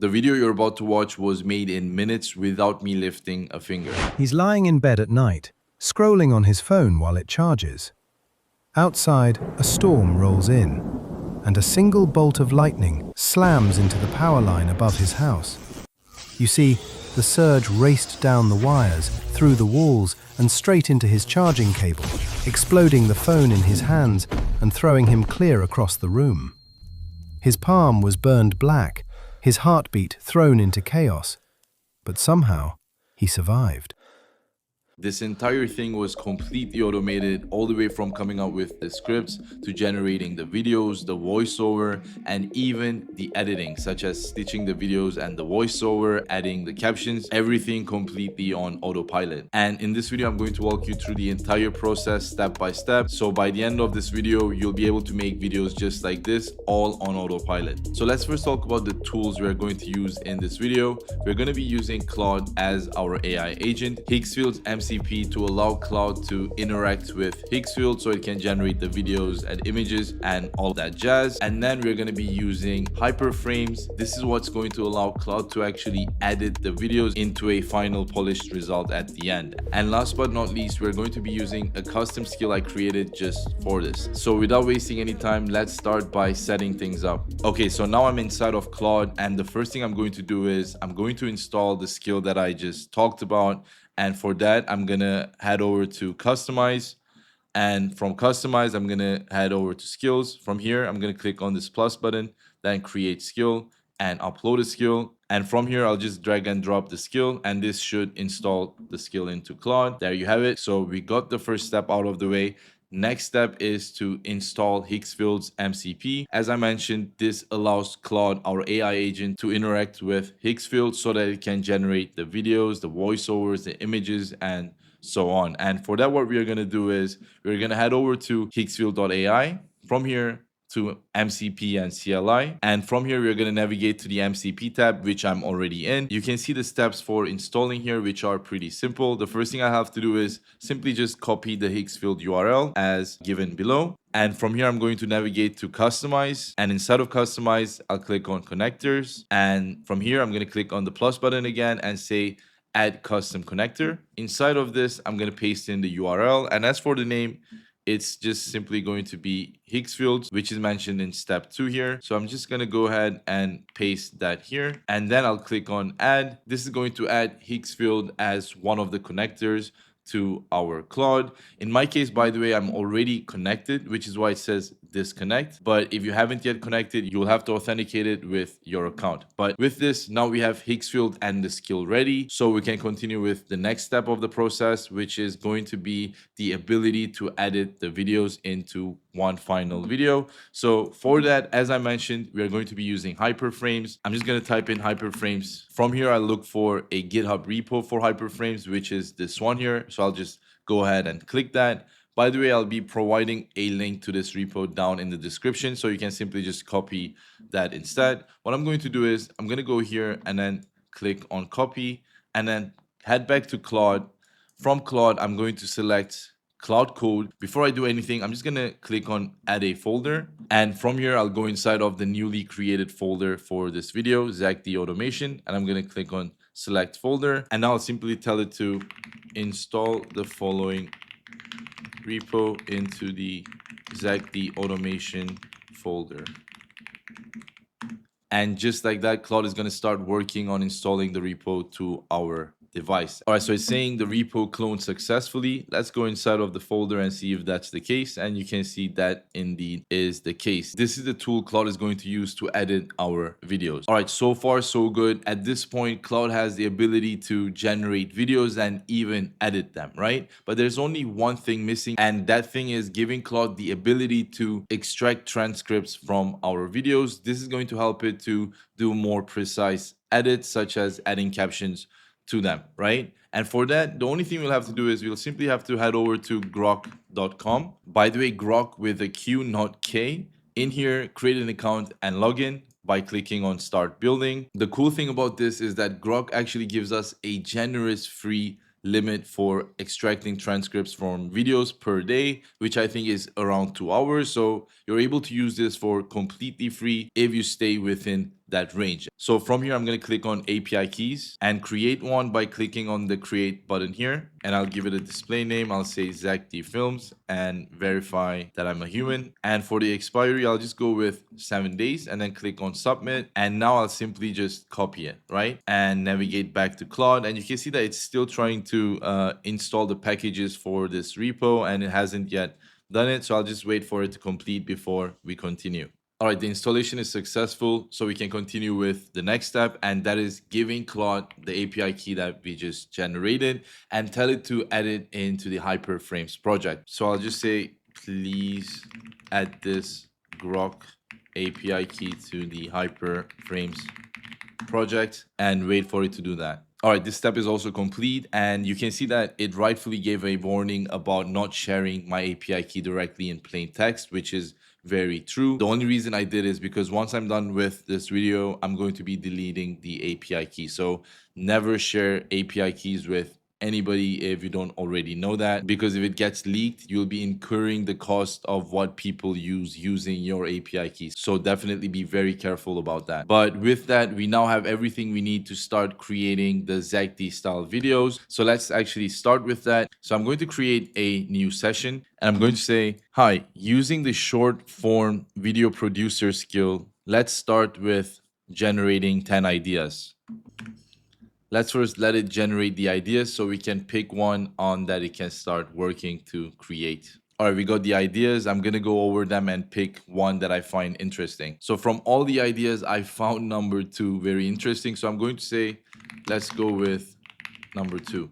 The video you're about to watch was made in minutes without me lifting a finger. He's lying in bed at night, scrolling on his phone while it charges. Outside, a storm rolls in, and a single bolt of lightning slams into the power line above his house. You see, the surge raced down the wires, through the walls, and straight into his charging cable, exploding the phone in his hands and throwing him clear across the room. His palm was burned black, his heartbeat thrown into chaos, but somehow he survived. This entire thing was completely automated, all the way from coming up with the scripts to generating the videos, the voiceover, and even the editing, such as stitching the videos and the voiceover, adding the captions, everything completely on autopilot. And in this video, I'm going to walk you through the entire process step by step. So by the end of this video, you'll be able to make videos just like this, all on autopilot. So let's first talk about the tools we're going to use in this video. We're going to be using Claude as our AI agent, Higgsfield MCP to allow Claude to interact with Higgsfield so it can generate the videos and images and all that jazz. And then we're going to be using hyperframes. This is what's going to allow Claude to actually edit the videos into a final polished result at the end. And last but not least, we're going to be using a custom skill I created just for this. So without wasting any time, let's start by setting things up. Okay, so now I'm inside of Claude, and the first thing I'm going to do is I'm going to install the skill that I just talked about. And for that, I'm gonna head over to customize, and from customize, I'm gonna head over to skills. From here, I'm gonna click on this plus button, then create skill and upload a skill. And from here, I'll just drag and drop the skill, and this should install the skill into Claude. There you have it. So we got the first step out of the way. Next step is to install Higgsfield's MCP. As I mentioned, this allows Claude, our AI agent, to interact with Higgsfield so that it can generate the videos, the voiceovers, the images, and so on. And for that, what we're going to do is we're going to head over to higgsfield.ai. From here, to MCP and CLI, and from here we're going to navigate to the MCP tab, which I'm already in. You can see the steps for installing here, which are pretty simple. The first thing I have to do is simply just copy the Higgsfield URL as given below, and from here I'm going to navigate to customize, and inside of customize I'll click on connectors, and from here I'm going to click on the plus button again and say add custom connector. Inside of this I'm going to paste in the URL, and as for the name, it's just simply going to be Higgsfield, which is mentioned in step 2 here. So I'm just going to go ahead and paste that here, and then I'll click on add. This is going to add Higgsfield as one of the connectors to our Claude. In my case, by the way, I'm already connected, which is why it says disconnect. But if you haven't yet connected, you'll have to authenticate it with your account. But with this, now we have Higgsfield and the skill ready, so we can continue with the next step of the process, which is going to be the ability to edit the videos into one final video. So for that, as I mentioned, we are going to be using hyperframes. I'm just going to type in hyperframes. From here, I look for a GitHub repo for hyperframes, which is this one here. So I'll just go ahead and click that. By the way, I'll be providing a link to this repo down in the description, so you can simply just copy that instead. What I'm going to do is I'm going to go here and then click on copy, and then head back to Claude. From Claude, I'm going to select Cloud Code. Before I do anything, I'm just going to click on add a folder, and from here I'll go inside of the newly created folder for this video, Zac D automation, and I'm going to click on select folder, and now I'll simply tell it to install the following repo into the Zac D automation folder. And just like that, Claude is going to start working on installing the repo to our device. All right, so it's saying the repo cloned successfully. Let's go inside of the folder and see if that's the case, and you can see that indeed is the case. This is the tool Claude is going to use to edit our videos. All right, so far so good. At this point, Claude has the ability to generate videos and even edit them, right? But there's only one thing missing, and that thing is giving Claude the ability to extract transcripts from our videos. This is going to help it to do more precise edits, such as adding captions to them, right? And for that, the only thing we'll have to do is we'll simply have to head over to grok.com. By the way, grok with a Q, not K. In here, create an account and log in by clicking on start building. The cool thing about this is that Grok actually gives us a generous free limit for extracting transcripts from videos per day, which I think is around 2 hours. So you're able to use this for completely free if you stay within that range. So from here, I'm going to click on API keys and create one by clicking on the create button here. And I'll give it a display name. I'll say Zac D Films and verify that I'm a human. And for the expiry, I'll just go with 7 days and then click on submit. And now I'll simply just copy it, right? And navigate back to Claude. And you can see that it's still trying to install the packages for this repo, and it hasn't yet done it. So I'll just wait for it to complete before we continue. All right, the installation is successful, so we can continue with the next step, and that is giving Claude the API key that we just generated and tell it to add it into the Hyperframes project. So I'll just say, please add this Grok API key to the Hyperframes project and wait for it to do that. All right, this step is also complete, and you can see that it rightfully gave a warning about not sharing my API key directly in plain text, which is very true. The only reason I did is because once I'm done with this video, I'm going to be deleting the API key. So never share API keys with anybody if you don't already know that, because if it gets leaked, you'll be incurring the cost of what people use using your API keys. So definitely be very careful about that. But with that, we now have everything we need to start creating the Zac D style videos. So let's actually start with that. So I'm going to create a new session and I'm going to say, hi, using the short form video producer skill, let's start with generating 10 ideas. Let's first let it generate the ideas so we can pick one on that it can start working to create. All right, we got the ideas. I'm going to go over them and pick one that I find interesting. So from all the ideas, I found number 2 very interesting. So I'm going to say, let's go with number 2.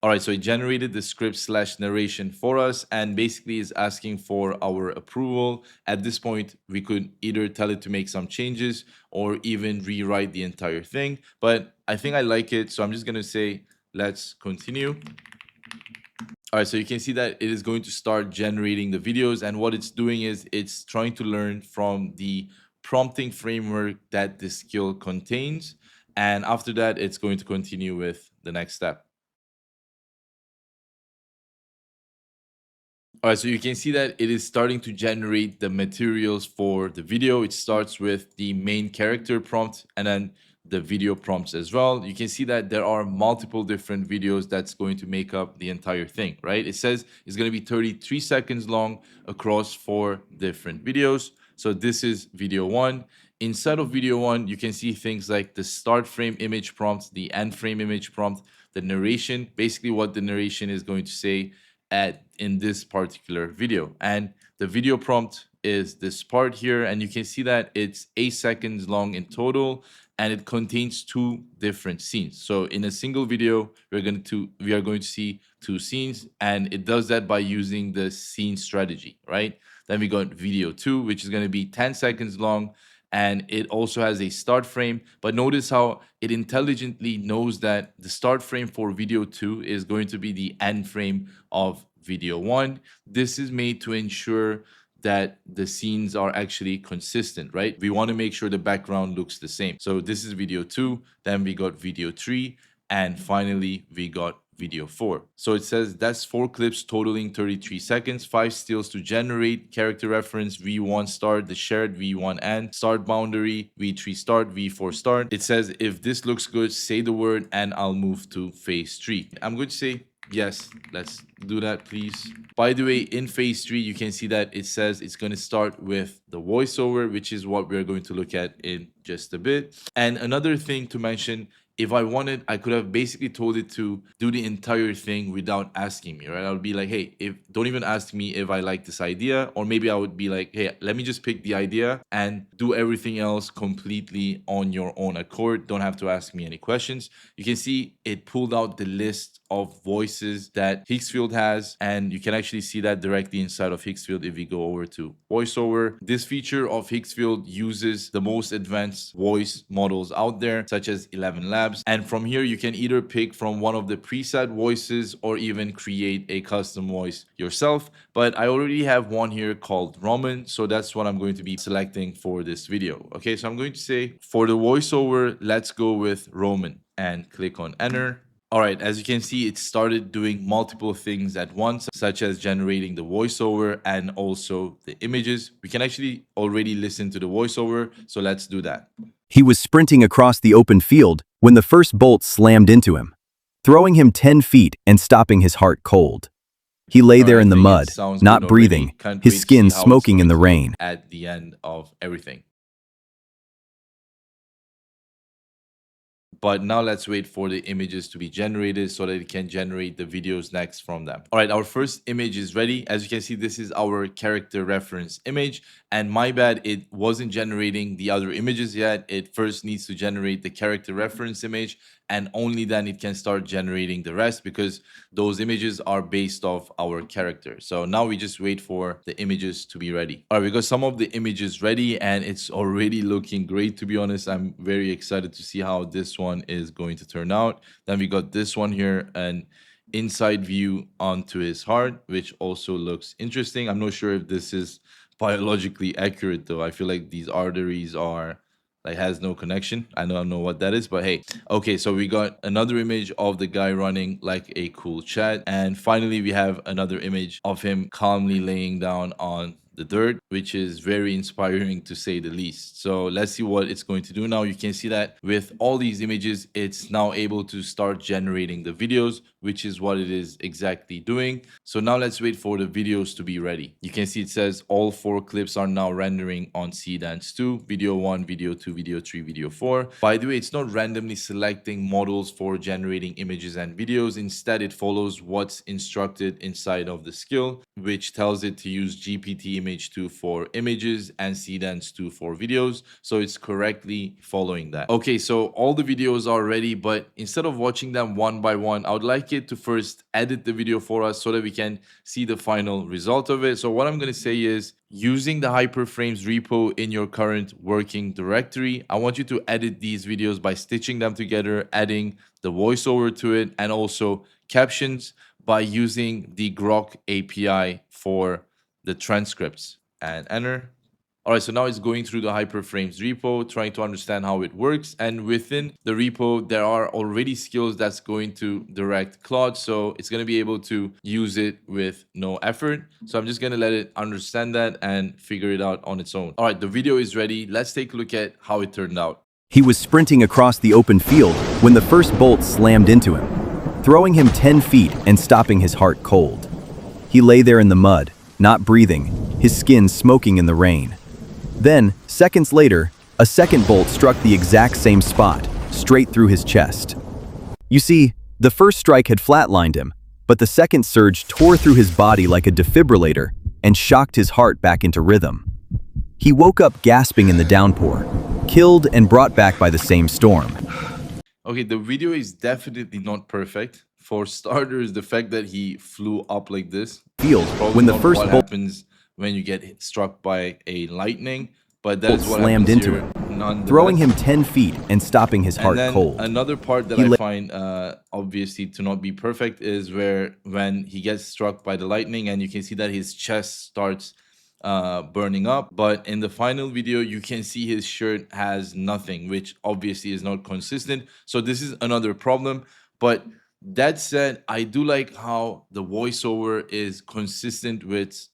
All right, so it generated the script/narration for us and basically is asking for our approval. At this point, we could either tell it to make some changes or even rewrite the entire thing. But I think I like it, so I'm just going to say, let's continue. All right, so you can see that it is going to start generating the videos, and what it's doing is it's trying to learn from the prompting framework that this skill contains. And after that, it's going to continue with the next step. All right, so you can see that it is starting to generate the materials for the video. It starts with the main character prompt and then the video prompts as well. You can see that there are multiple different videos that's going to make up the entire thing, right? It says it's going to be 33 seconds long across 4 different videos. So this is video 1. Inside of video 1, you can see things like the start frame image prompt, the end frame image prompt, the narration, basically what the narration is going to say in this particular video. And the video prompt is this part here, and you can see that it's 8 seconds long in total, and it contains 2 different scenes. So in a single video, we are going to see 2 scenes, and it does that by using the scene strategy, right? Then we got video 2, which is going to be 10 seconds long, and it also has a start frame. But notice how it intelligently knows that the start frame for video 2 is going to be the end frame of video 1. This is made to ensure that the scenes are actually consistent, right? We want to make sure the background looks the same. So this is video 2, then we got video 3, and finally we got video 4. So it says that's 4 clips totaling 33 seconds, 5 stills to generate, character reference, V1 start, the shared V1 end, start boundary, V3 start, V4 start. It says if this looks good, say the word and I'll move to phase 3. I'm going to say, yes, let's do that, please. By the way, in phase 3, you can see that it says it's going to start with the voiceover, which is what we're going to look at in just a bit. And another thing to mention, if I wanted, I could have basically told it to do the entire thing without asking me, right? I would be like, hey, don't even ask me if I like this idea. Or maybe I would be like, hey, let me just pick the idea and do everything else completely on your own accord. Don't have to ask me any questions. You can see it pulled out the list of voices that Higgsfield has, and you can actually see that directly inside of Higgsfield if we go over to Voiceover. This feature of Higgsfield uses the most advanced voice models out there, such as 11 Labs, and from here you can either pick from one of the preset voices or even create a custom voice yourself. But I already have one here called Roman, so that's what I'm going to be selecting for this video. Okay, so I'm going to say for the voiceover, let's go with Roman and click on enter. All right, as you can see, it started doing multiple things at once, such as generating the voiceover and also the images. We can actually already listen to the voiceover, so let's do that. He was sprinting across the open field when the first bolt slammed into him, throwing him 10 feet and stopping his heart cold. He lay there in the mud, not breathing, his skin smoking in the rain. At the end of everything. But now let's wait for the images to be generated so that it can generate the videos next from them. All right, our first image is ready. As you can see, this is our character reference image. And my bad, it wasn't generating the other images yet. It first needs to generate the character reference image, and only then it can start generating the rest, because those images are based off our character. So now we just wait for the images to be ready. All right, we got some of the images ready and it's already looking great, to be honest. I'm very excited to see how this one is going to turn out. Then we got this one here, an inside view onto his heart, which also looks interesting. I'm not sure if this is biologically accurate though. I feel like these arteries are like has no connection. I don't know what that is, but hey. Okay, so we got another image of the guy running like a cool chat, and finally we have another image of him calmly laying down on the dirt, which is very inspiring to say the least. So let's see what it's going to do now. You can see that with all these images, it's now able to start generating the videos, which is what it is exactly doing. So now let's wait for the videos to be ready. You can see it says all 4 clips are now rendering on Seedance 2, video 1, video 2, video 3, video 4. By the way, it's not randomly selecting models for generating images and videos. Instead, it follows what's instructed inside of the skill, which tells it to use GPT image 2 for images and Seedance 2 for videos. So it's correctly following that. Okay, so all the videos are ready, but instead of watching them one by one, I would like it to first edit the video for us so that we can see the final result of it. So what I'm going to say is, using the hyperframes repo in your current working directory, I want you to edit these videos by stitching them together, adding the voiceover to it, and also captions by using the Grok API for the transcripts, and enter. All right, so now it's going through the hyperframes repo, trying to understand how it works. And within the repo, there are already skills that's going to direct Claude. So it's going to be able to use it with no effort. So I'm just going to let it understand that and figure it out on its own. All right, the video is ready. Let's take a look at how it turned out. He was sprinting across the open field when the first bolt slammed into him, throwing him 10 feet and stopping his heart cold. He lay there in the mud, not breathing, his skin smoking in the rain. Then, seconds later, a second bolt struck the exact same spot, straight through his chest. You see, the first strike had flatlined him, but the second surge tore through his body like a defibrillator and shocked his heart back into rhythm. He woke up gasping in the downpour, killed and brought back by the same storm. Okay, the video is definitely not perfect. For starters, the fact that he flew up like this Field when the first what bolt happens when you get struck by a lightning, but that is what slammed happens into here, him, throwing him 10 feet and stopping his heart and then cold. another part that I find obviously to not be perfect is where when he gets struck by the lightning and you can see that his chest starts burning up, but in the final video you can see his shirt has nothing, which obviously is not consistent. So this is another problem. But that said, I do like how the voiceover is consistent with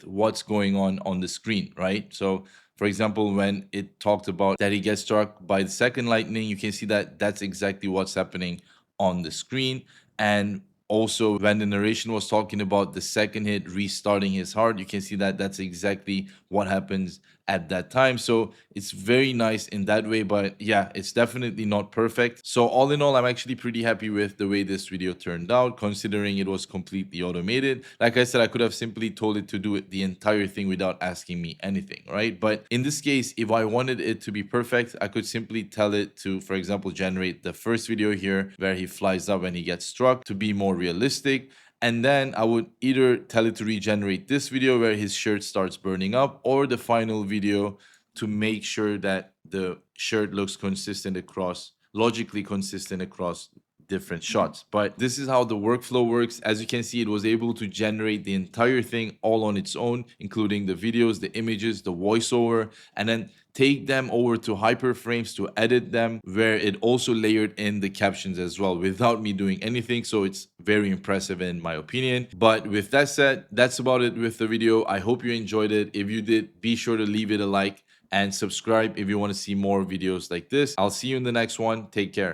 what's going on the screen, right? So for example, when it talked about that he gets struck by the second lightning, you can see that that's exactly what's happening on the screen. And also when the narration was talking about the second hit restarting his heart, you can see that that's exactly what happens at that time. So it's very nice in that way, but yeah, it's definitely not perfect. So all in all, I'm actually pretty happy with the way this video turned out, considering it was completely automated. Like I said, I could have simply told it to do it the entire thing without asking me anything, right? But in this case, if I wanted it to be perfect, I could simply tell it to, for example, generate the first video here where he flies up when he gets struck to be more realistic. And then I would either tell it to regenerate this video where his shirt starts burning up, or the final video to make sure that the shirt looks consistent across, logically consistent across different shots. But this is how the workflow works. As you can see, it was able to generate the entire thing all on its own, including the videos, the images, the voiceover, and then take them over to hyperframes to edit them, where it also layered in the captions as well without me doing anything. So it's very impressive in my opinion. But with that said, that's about it with the video. I hope you enjoyed it. If you did, be sure to leave it a like and subscribe if you want to see more videos like this. I'll see you in the next one. Take care.